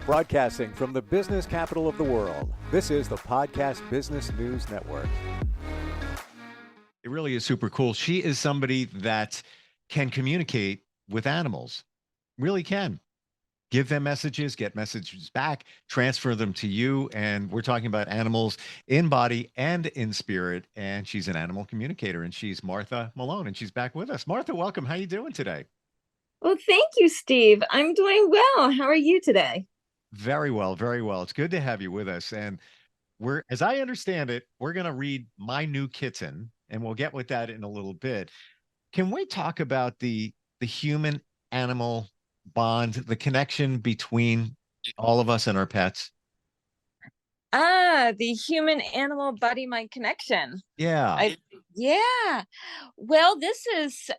Broadcasting from the business capital of the world, this is the Podcast Business News Network. It really is super cool. She is somebody that can communicate with animals, really can. Give them messages, get messages back, transfer them to you. And we're talking about animals in body and in spirit. And she's an animal communicator, and she's Martha Malone, and she's back with us. Martha, welcome. How you doing today? Well, thank you, Steve. I'm doing well. How are you today? Very well, very well. It's good to have you with us. And as I understand it, we're going to read My New Kitten, and we'll get with that in a little bit. Can we talk about the human animal bond, the connection between all of us and our pets? The human animal body mind connection. Yeah. Yeah. Well, this is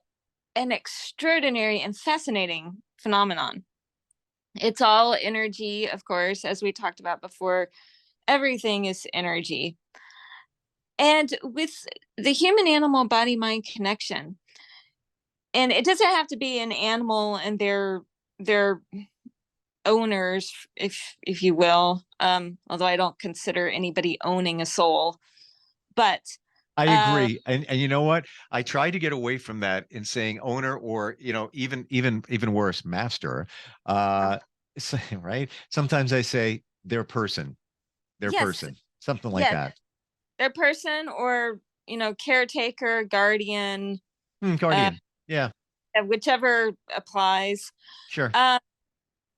an extraordinary and fascinating phenomenon. It's all energy, of course, as we talked about before. Everything is energy. And with the human animal body mind connection, and it doesn't have to be an animal and their owners, if you will, although I don't consider anybody owning a soul, but I agree. And you know what? I try to get away from that in saying owner, or, even worse, master. Uh right? Sometimes I say their yes, person, something like yeah, that. their person, or caretaker, guardian, uh Guardian. Yeah, whichever applies. sure. uh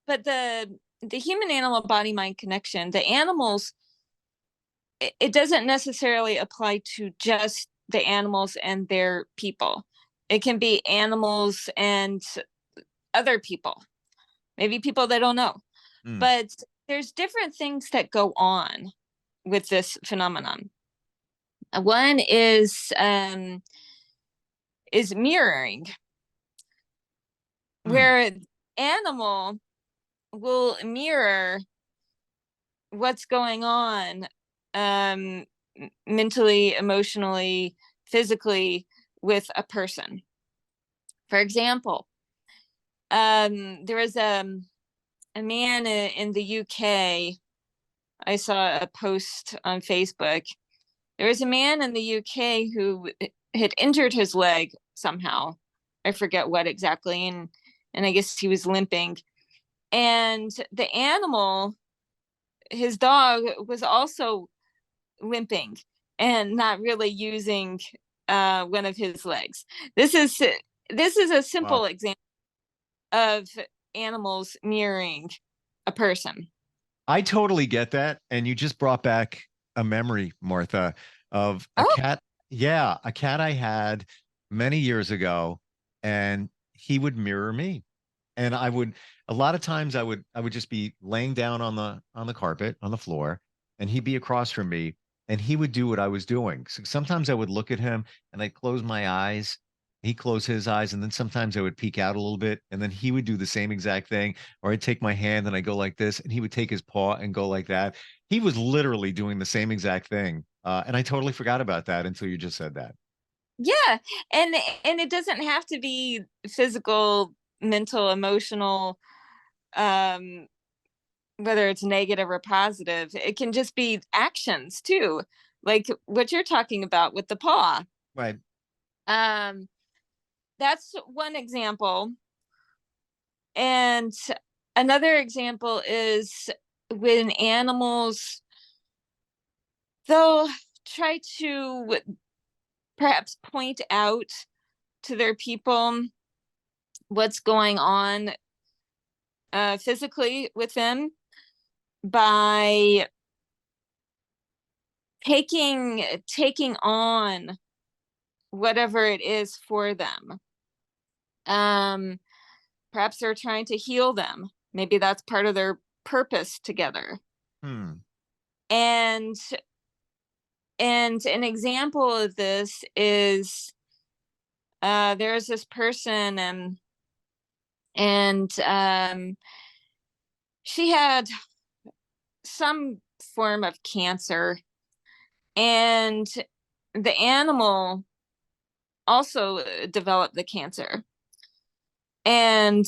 but the human animal body mind connection, the animals, it doesn't necessarily apply to just the animals and their people. It can be animals and other people, maybe people they don't know. Mm. But there's different things that go on with this phenomenon. One is mirroring, Mm. where animal will mirror what's going on, um, mentally, emotionally, physically, with a person. For example, there was a man in the UK. I saw a post on Facebook. There was a man in the UK who had injured his leg somehow. I forget what exactly, and I guess he was limping. And the animal, his dog, was also limping and not really using one of his legs. This is a Wow. simple example of animals mirroring a person. I totally get that. And you just brought back a memory, Martha, of a Oh, cat. Yeah, a cat I had many years ago, and he would mirror me. And a lot of times I would just be laying down on the carpet, on the floor, and he'd be across from me, and he would do what I was doing. So sometimes I would look at him and I'd close my eyes. He closed his eyes, and then sometimes I would peek out a little bit, and then he would do the same exact thing. Or I'd take my hand and I go like this, and he would take his paw and go like that. He was literally doing the same exact thing. And I totally forgot about that until you just said that. yeah. And it doesn't have to be physical, mental, emotional, um whether it's negative or positive. It can just be actions too, like what you're talking about with the paw. Right. um that's one example. And another example is when animals, they'll try to perhaps point out to their people what's going on physically with them by taking on whatever it is for them. um Perhaps they're trying to heal them. Maybe that's part of their purpose together. Hmm. And an example of this is, there's this person, and she had some form of cancer, and the animal also developed the cancer. And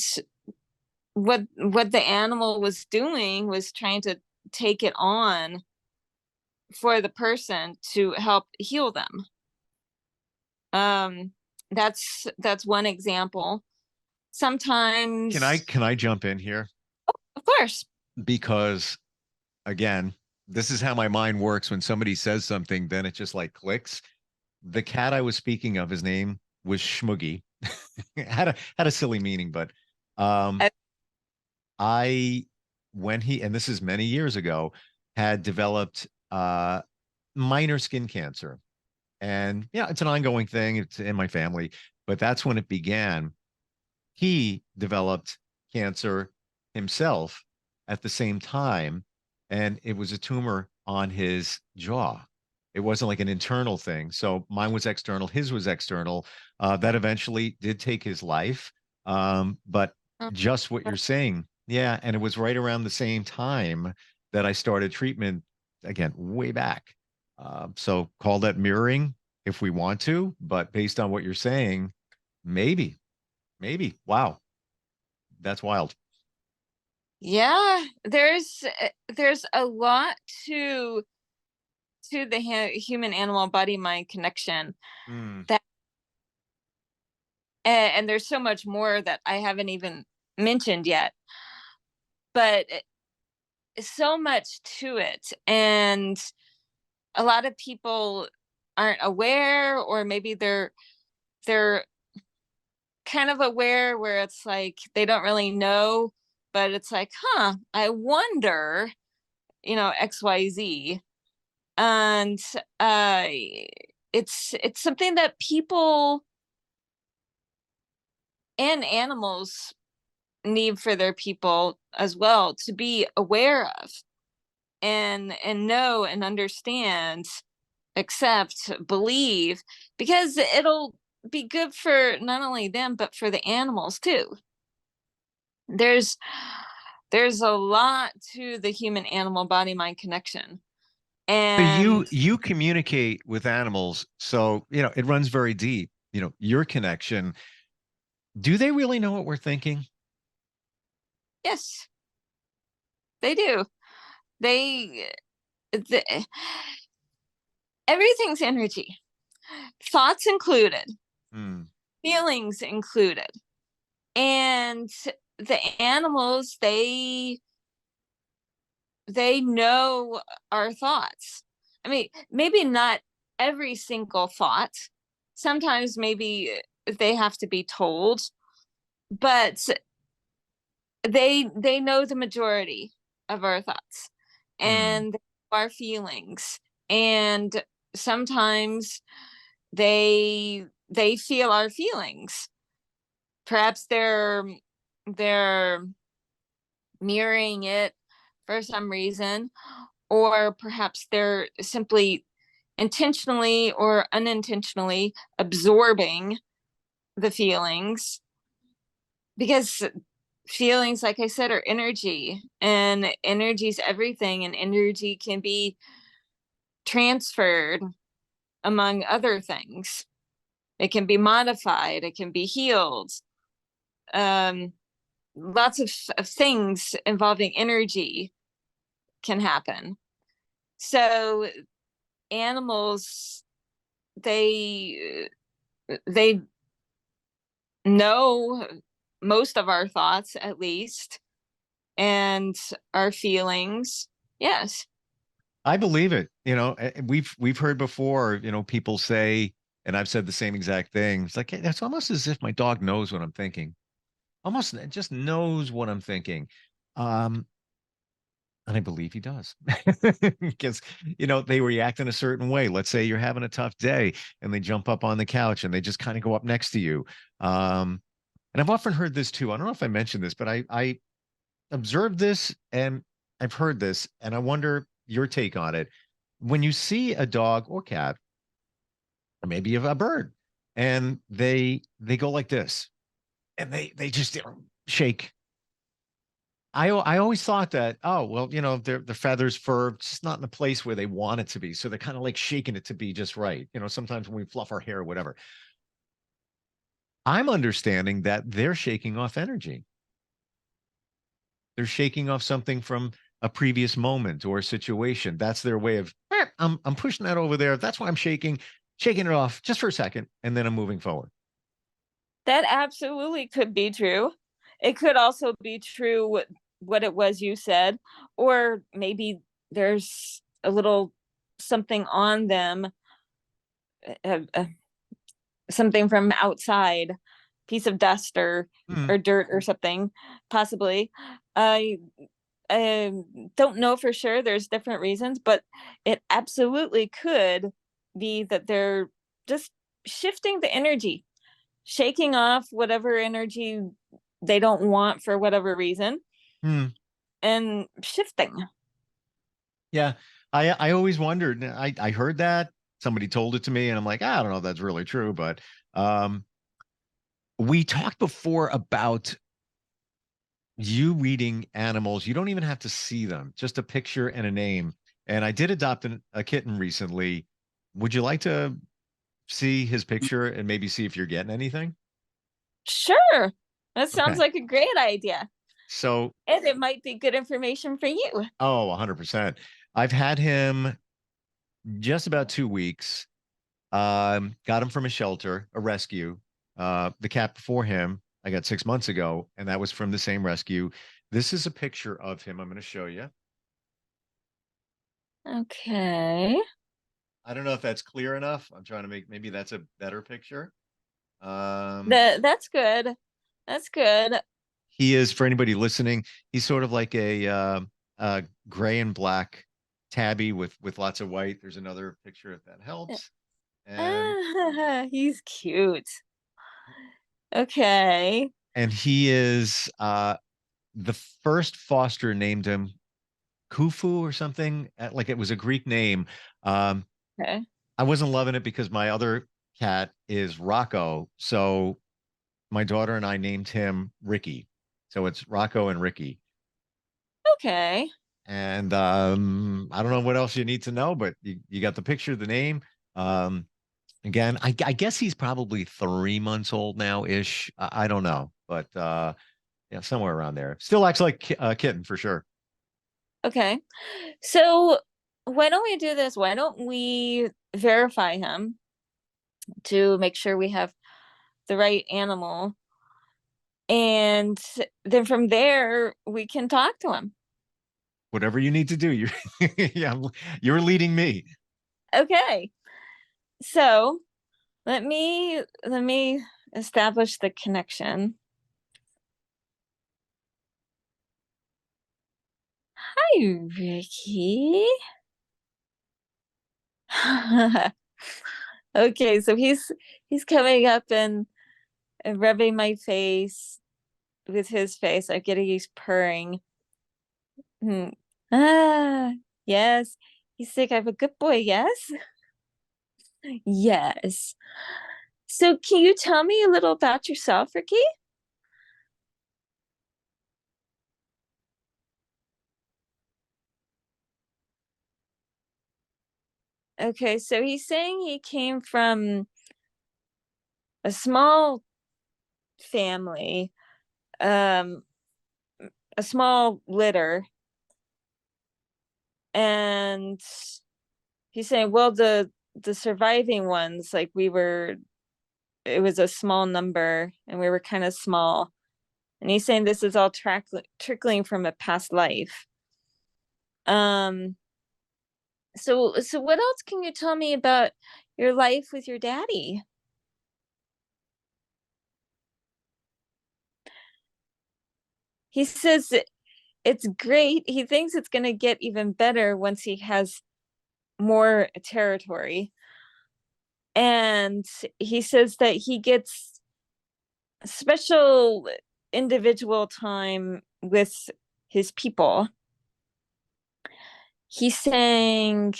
what the animal was doing was trying to take it on for the person to help heal them. Um, that's one example. Can Sometimes, I jump in here? of course. Because again, this is how my mind works. When somebody says something, then it just like clicks. The cat I was speaking of, his name was Schmoogie. Had a silly meaning, but um I, I when he, and this is many years ago, had developed minor skin cancer. And yeah, it's an ongoing thing. It's in my family, but that's when it began. He developed cancer himself at the same time, and it was a tumor on his jaw. It wasn't like an internal thing. So mine was external, his was external. That eventually did take his life. But just what you're saying, yeah, and it was right around the same time that I started treatment again, way back. So call that mirroring if we want to, but based on what you're saying, maybe. Maybe. Wow. That's wild. yeah, there's a lot to the human animal body mind connection Mm. that, and there's so much more that I haven't even mentioned yet, but so much to it, and a lot of people aren't aware, or maybe they're kind of aware where it's like they don't really know, but it's like, huh, I wonder, XYZ. And uh it's something that people and animals need for their people as well to be aware of, and know and understand, accept, believe, because it'll be good for not only them but for the animals too. there's there's a lot to the human animal body mind connection. So you And you communicate with animals, so it runs very deep. Your connection. Do they really know what we're thinking? yes, they do. They the, everything's energy, thoughts included, Hmm. feelings included. And the animals, they know our thoughts. I mean, maybe not every single thought. Sometimes maybe they have to be told, but they know the majority of our thoughts Hmm. and our feelings. And sometimes they feel our feelings. Perhaps they're mirroring it for some reason, or perhaps they're simply intentionally or unintentionally absorbing the feelings, because feelings, like I said, are energy, and energy is everything, and energy can be transferred among other things. It can be modified, it can be healed. um Lots of things involving energy can happen. So animals, they know most of our thoughts, at least, and our feelings. Yes. I believe it. We've heard before, people say, and I've said the same exact thing. It's like, hey, that's almost as if my dog knows what I'm thinking. Almost just knows what I'm thinking. Um, And I believe he does. Because, they react in a certain way. Let's say you're having a tough day and they jump up on the couch and they just kind of go up next to you. And I've often heard this too. I don't know if I mentioned this, but I observed this and I've heard this, and I wonder your take on it. When you see a dog or cat, or maybe a bird, and they go like this, and they just shake. I always thought that, oh, well, their feathers, fur, it's just not in the place where they want it to be. So they're kind of like shaking it to be just right. Sometimes when we fluff our hair or whatever. I'm understanding that they're shaking off energy. They're shaking off something from a previous moment or situation. That's their way of, I'm pushing that over there. That's why I'm shaking it off just for a second, and then I'm moving forward. That absolutely could be true. It could also be true what it was you said, or maybe there's a little something on them, uh, uh, something from outside, piece of dust Hmm. or dirt or something, possibly. I I don't know for sure. There's different reasons, but it absolutely could be that they're just shifting the energy, shaking off whatever energy they don't want for whatever reason, Hmm. and shifting. Yeah. I always wondered. I heard that somebody told it to me, and I'm like, I don't know if that's really true, but um, we talked before about you reading animals. You don't even have to see them, just a picture and a name. And I did adopt a kitten recently. Would you like to see his picture and maybe see if you're getting anything? Sure. That sounds Okay. like a great idea. So, And it might be good information for you. oh, 100%. I've had him just about 2 weeks. Got him from a shelter, a rescue. The cat before him, I got 6 months ago, and that was from the same rescue. This is a picture of him. I'm going to show you. Okay. I don't know if that's clear enough. I'm trying to make maybe that's a better picture. That's good. That's good. He is, for anybody listening, he's sort of like a gray and black tabby with lots of white. There's another picture if that helps. And He's cute. Okay. and he is the first foster named him Khufu or something, like it was a Greek name. Um, Okay. I wasn't loving it because my other cat is Rocco, so my daughter and I named him Ricky. So it's Rocco and Ricky. Okay. And I don't know what else you need to know, but you got the picture, the name. Um, again, I guess he's probably 3 months old now ish. I don't know, but yeah, somewhere around there. Still acts like a kitten for sure. Okay. So why don't we do this? Why don't we verify him to make sure we have the right animal? And then from there, we can talk to him. Whatever you need to do, you yeah, you're leading me. Okay. So let me establish the connection. Hi, Ricky. Okay, so he's coming up and rubbing my face with his face. I get he's purring. Hmm. Ah, yes. He's sick. I'm a good boy, yes? Yes. So can you tell me a little about yourself, Ricky? Okay, so he's saying he came from a small family, um, a small litter, and he's saying, well, the surviving ones, like it was a small number, and we were kind of small. And he's saying this is all trickling from a past life. Um, so what else can you tell me about your life with your daddy? He says it's great. He thinks it's going to get even better once he has more territory. And he says that he gets special individual time with his people. He's saying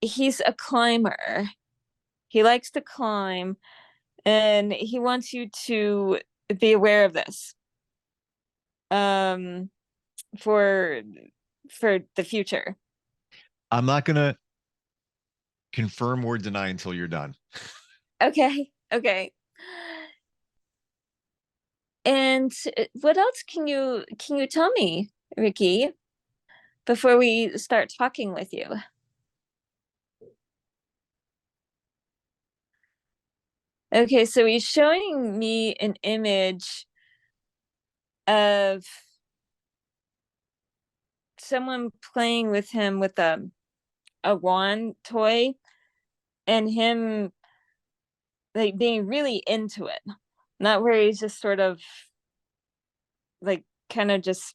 he's a climber. He likes to climb, and he wants you to be aware of this. Um, for the future. I'm not gonna confirm or deny until you're done. Okay. Okay. And what else can you tell me, Ricky, before we start talking with you? Okay, so he's showing me an image of someone playing with him with a wand toy, and him like being really into it. Not where he's just sort of like kind of just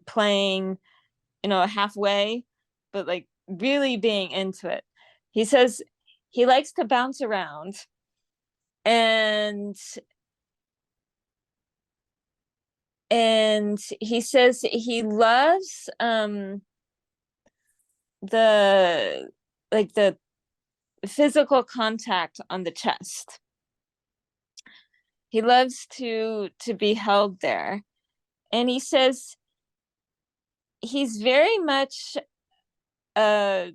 playing, halfway, but like really being into it. He says he likes to bounce around, and he says he loves the the physical contact on the chest. He loves to be held there. And he says he's very much a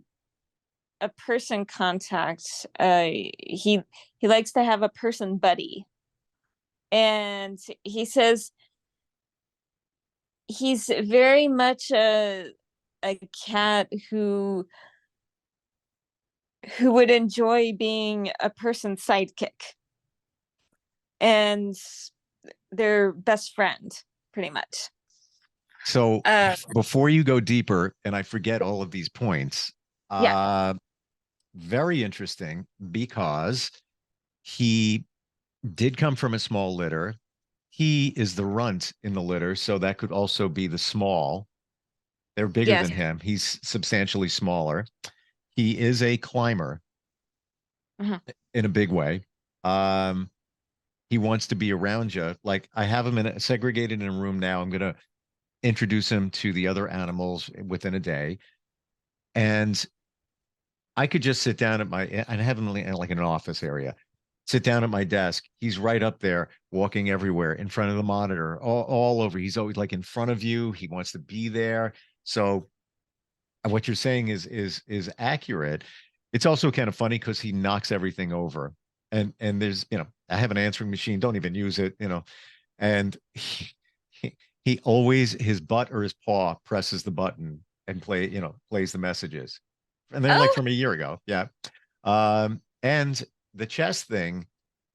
person contact. He likes to have a person buddy. And he says he's very much a cat who would enjoy being a person's sidekick and their best friend, pretty much. So before you go deeper, and I forget all of these points, Yeah. Very interesting, because he did come from a small litter. He is the runt in the litter, so that could also be the small. They're bigger Yes. than him. He's substantially smaller. He is a climber in a big way. Um, he wants to be around you. Like, I have him segregated in a room now. I'm gonna introduce him to the other animals within a day, and I could just sit down at and have him like in an office area. Sit down at my desk. He's right up there, walking everywhere in front of the monitor, all over. He's always like in front of you. He wants to be there. So what you're saying is accurate. It's also kind of funny because he knocks everything over. And there's, I have an answering machine. Don't even use it, and he always, his butt or his paw presses the button and plays the messages. And they're like Oh, from a year ago. Yeah. And the chess thing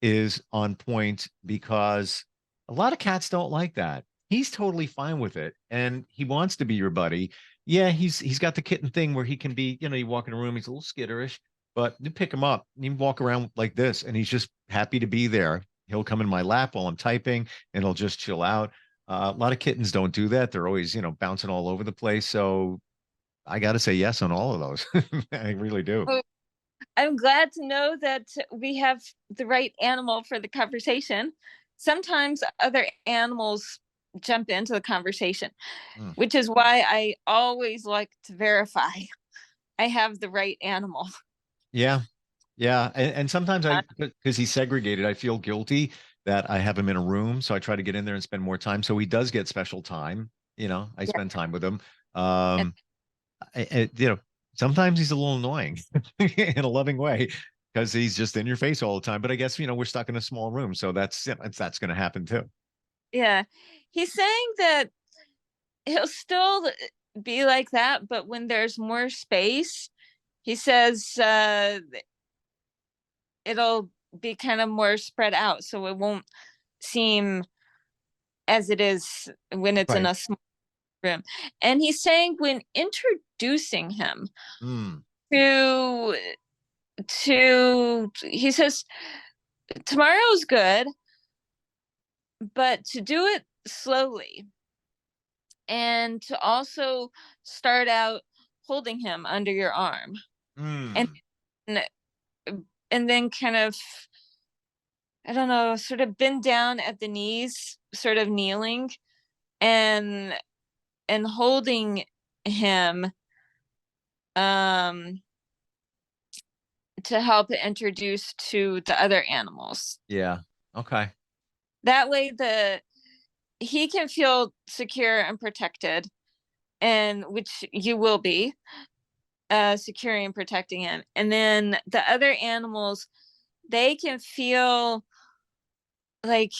is on point because a lot of cats don't like that. He's totally fine with it, and he wants to be your buddy. Yeah, he's got the kitten thing where he can be, you walk in a room, he's a little skitterish, but you pick him up and you walk around like this, and he's just happy to be there. He'll come in my lap while I'm typing, and he'll just chill out. A lot of kittens don't do that. They're always, bouncing all over the place. So I got to say yes on all of those. I really do. I'm glad to know that we have the right animal for the conversation. Sometimes other animals jump into the conversation, Mm. which is why I always like to verify I have the right animal. Yeah. Yeah. And sometimes because he's segregated, I feel guilty that I have him in a room. So I try to get in there and spend more time. So he does get special time. I Yeah. spend time with him. Um, Sometimes he's a little annoying in a loving way because he's just in your face all the time. But I guess, we're stuck in a small room. So that's going to happen too. Yeah. He's saying that he'll still be like that, but when there's more space, he says it'll be kind of more spread out. So it won't seem as it is when it's in Right. a small room. And he's saying when introducing him Mm. to he says tomorrow's good, but to do it slowly, and to also start out holding him under your arm, and Mm. and then kind of, I don't know, sort of bend down at the knees, sort of kneeling, and holding him um to help introduce to the other animals. Yeah. Okay. That way he can feel secure and protected, and which you will be securing and protecting him. And then the other animals, they can feel like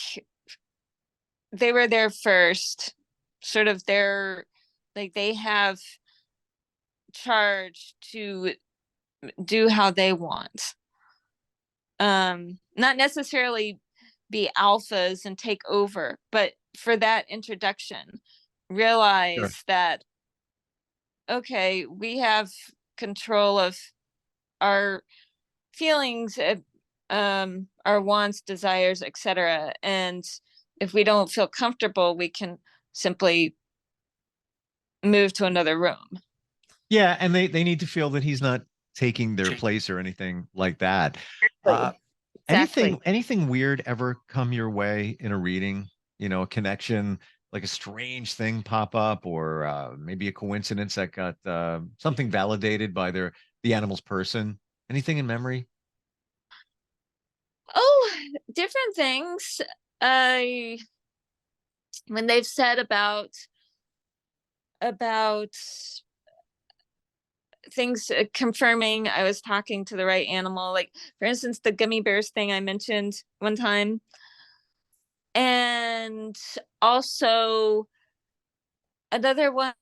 they were there first, sort of their, like they have charge to do how they want. Not necessarily be alphas and take over, but for that introduction, Sure. realize that, okay, we have control of our feelings, our wants, desires, etc. And if we don't feel comfortable, we can simply move to another room. Yeah, and they need to feel that he's not taking their place or anything like that. Uh, Exactly. anything weird ever come your way in a reading? You know, a connection, like a strange thing pop up, or maybe a coincidence that got something validated by the animal's person. Anything in memory? Oh, different things. Uh, when they've said about things, confirming I was talking to the right animal, like for instance the gummy bears thing I mentioned one time. And also another one,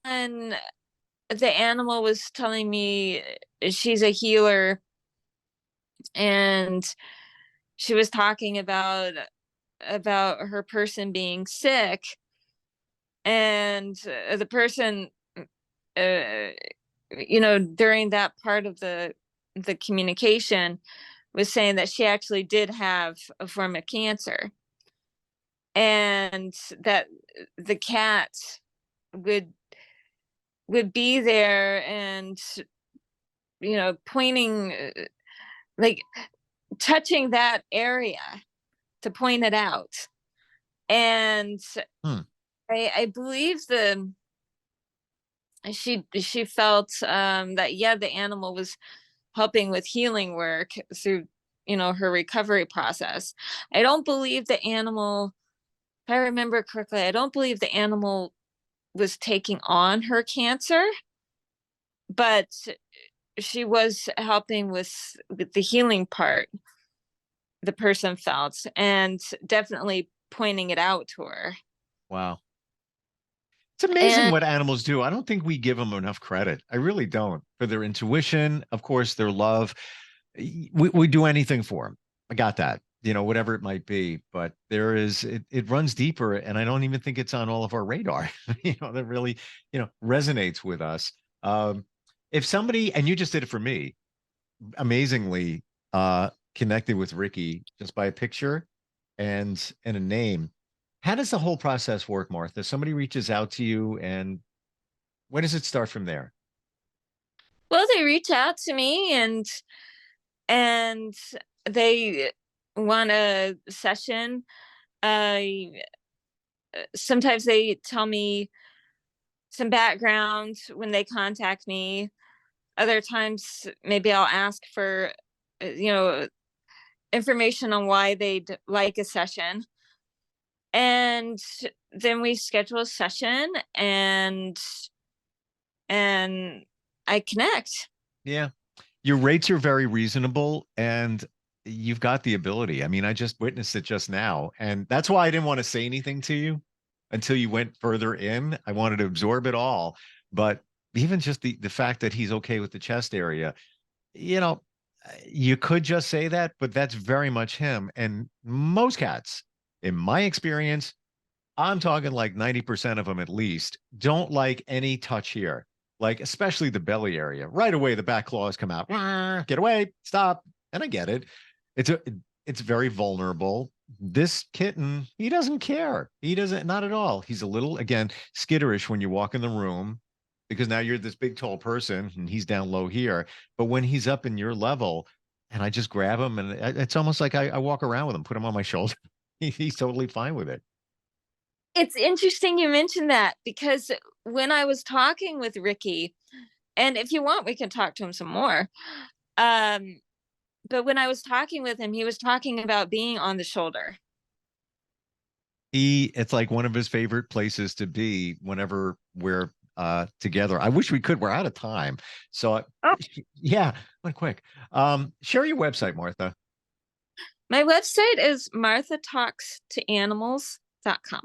the animal was telling me she's a healer, and she was talking about her person being sick, and the person, uh, during that part of the communication, was saying that she actually did have a form of cancer, and that the cat would would be there and pointing, like touching that area to point it out. And Hmm. I believe she felt that, yeah, the animal was helping with healing work through her recovery process. I don't believe the animal, if I remember correctly, I don't believe the animal was taking on her cancer, but she was helping with the healing part the person felt, and definitely pointing it out to her. Wow. It's amazing And what animals do. I don't think we give them enough credit. I really don't. For their intuition, of course, their love. We do anything for them. I got that. You know, whatever it might be, but it runs deeper, and I don't even think it's on all of our radar. That really, resonates with us. Um, if somebody, and you just did it for me, amazingly, connected with Ricky just by a picture and a name. How does the whole process work, Martha? Somebody reaches out to you, and where does it start from there? well, they reach out to me, and they want a session. uh Sometimes they tell me some background when they contact me. Other times maybe I'll ask for information on why they'd like a session, and then we schedule a session, and I connect. Yeah. Your rates are very reasonable, and you've got the ability. I mean, I just witnessed it just now, and that's why I didn't want to say anything to you until you went further in. I wanted to absorb it all, but even just the fact that he's okay with the chest area, you know, you could just say that, but that's very much him. And most cats, in my experience, I'm talking like 90% of them at least, don't like any touch here, like especially the belly area. Right away, the back claws come out. "Wah, get away, stop." And I get it. It's a it's very vulnerable. This kitten, he doesn't care. He doesn't, not at all. He's a little, again, skitterish when you walk in the room because now you're this big tall person and he's down low here. But when he's up in your level, and I just grab him, and it's almost like I walk around with him, put him on my shoulder. He's totally fine with it. It's interesting you mentioned that, because when I was talking with Ricky, and if you want, we can talk to him some more. Um, but when I was talking with him, he was talking about being on the shoulder. It's like one of his favorite places to be whenever we're together. I wish we could. We're out of time. So Oh. yeah, went quick. Share your website, Martha. My website is marthatalkstoanimals.com.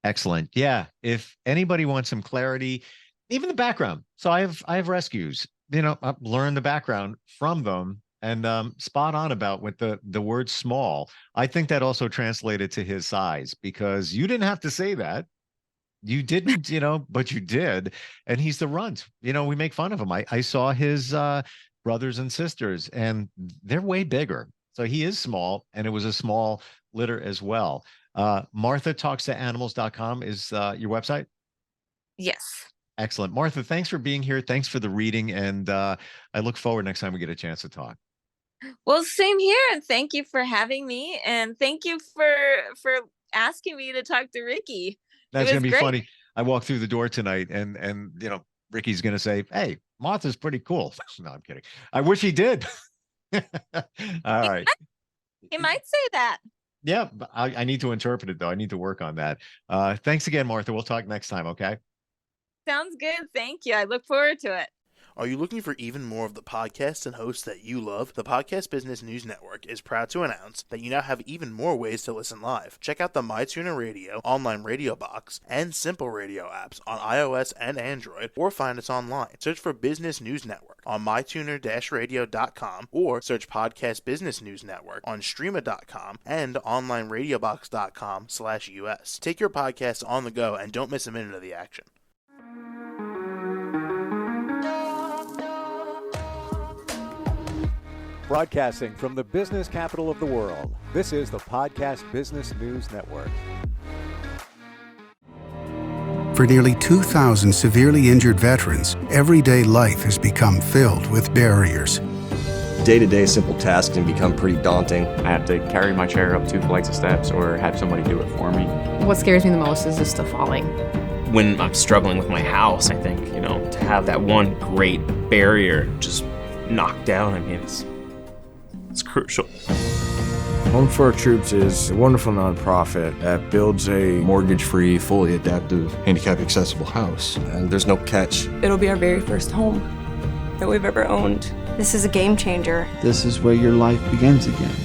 Excellent. Yeah. If anybody wants some clarity, even the background. So I have rescues, I've learned the background from them, and spot on about with the word small. I think that also translated to his size, because you didn't have to say that. You didn't, but you did. And he's the runt. We make fun of him. I saw his brothers and sisters, and they're way bigger. So he is small, and it was a small litter as well. MarthaTalksToAnimals.com is your website? Yes. Excellent. Martha, thanks for being here. Thanks for the reading. And I look forward next time we get a chance to talk. Well, same here. And thank you for having me. And thank you for asking me to talk to Ricky. That's going to be great. funny. I walk through the door tonight, and Ricky's going to say, "Hey, Martha's pretty cool." No, I'm kidding. I wish he did. All right. He might say that. Yeah, but I need to interpret it, though. I need to work on that. Thanks again, Martha. We'll talk next time, okay? Sounds good. Thank you. I look forward to it. Are you looking for even more of the podcasts and hosts that you love? The Podcast Business News Network is proud to announce that you now have even more ways to listen live. Check out the MyTuner Radio, online radio box, and Simple Radio apps on iOS and Android, or find us online. Search for Business News Network on mytuner-radio.com, or search Podcast Business News Network on streama.com and onlineradiobox.com/US. Take your podcast on the go and don't miss a minute of the action. Broadcasting from the business capital of the world, this is the Podcast Business News Network. For nearly 2,000 severely injured veterans, everyday life has become filled with barriers. Day-to-day simple tasks can become pretty daunting. I have to carry my chair up 2 flights of steps or have somebody do it for me. What scares me the most is just the falling. When I'm struggling with my house, I think, to have that one great barrier just knocked down, it's crucial. Home for Our Troops is a wonderful nonprofit that builds a Mortgage-free, fully adaptive, handicap-accessible house. And there's no catch. It'll be our very first home that we've ever owned. This is a game changer. This is where your life begins again.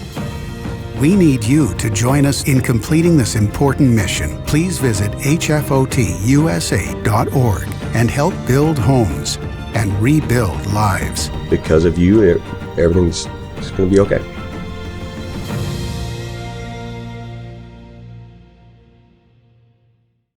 We need you to join us in completing this important mission. Please visit hfotusa.org and help build homes and rebuild lives. Because of you, everything's going to be okay.